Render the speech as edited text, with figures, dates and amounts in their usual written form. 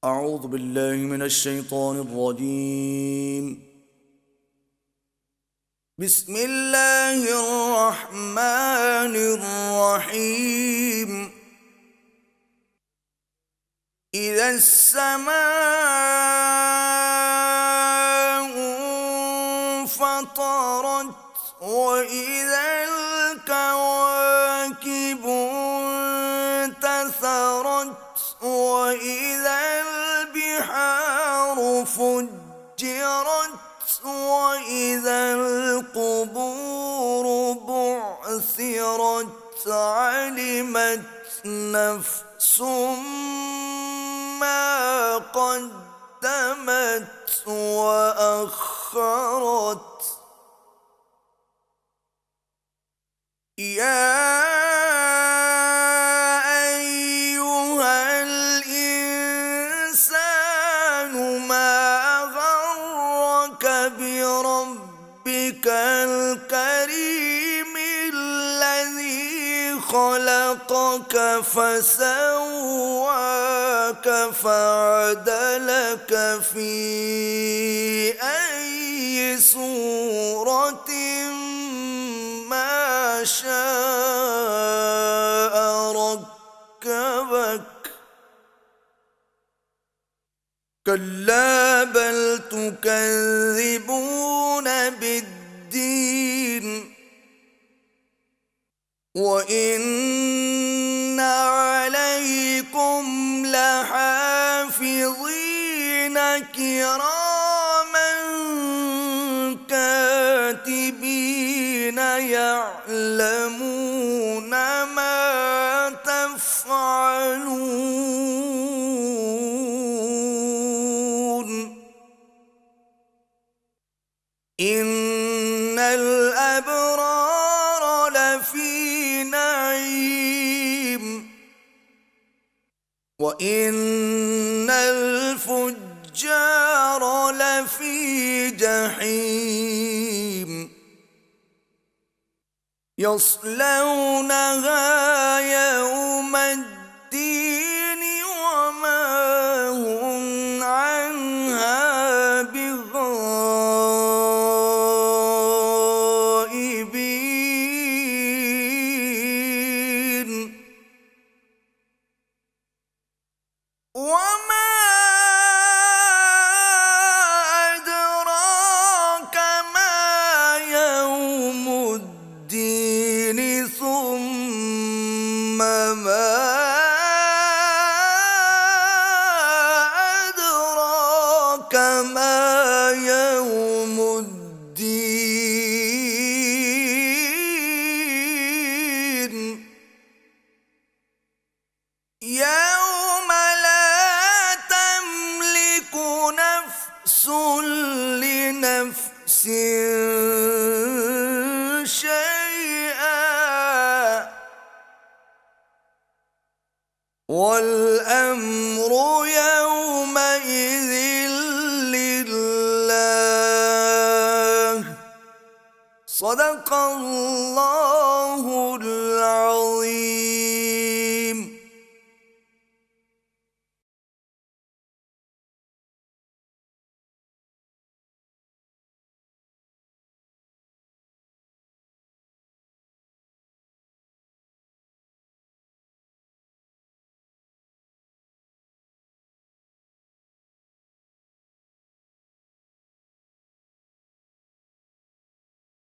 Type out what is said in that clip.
أعوذ بالله من الشيطان الرجيم. بسم الله الرحمن الرحيم. إذا السماء انفطرت وإذا الكواكب انتثرت وإذا البحار فجرت وإذا القبور بعثرت علمت نفس ما قدمت وأخرت. يا أيها الإنسان ما غرك بربك الكريم الذي خلقك فسواك فعدلك في أي صورة ما شاء ركبك. كلا بل تكذبون بالدين وإن عليكم لحافظين كراما كاتبين يعلمون ما تفعلون. إن الأبرار لفي نعيم وإن الفجار لفي جحيم يصلونها يوم الدين وما هم عنها بغائبين. وما أدراك ما يوم الدين ثم ما أدراك ما يوم الدين. يوم لا تملك نفس لنفس شيئا والأمر يومئذ لله. صدق الله العظيم.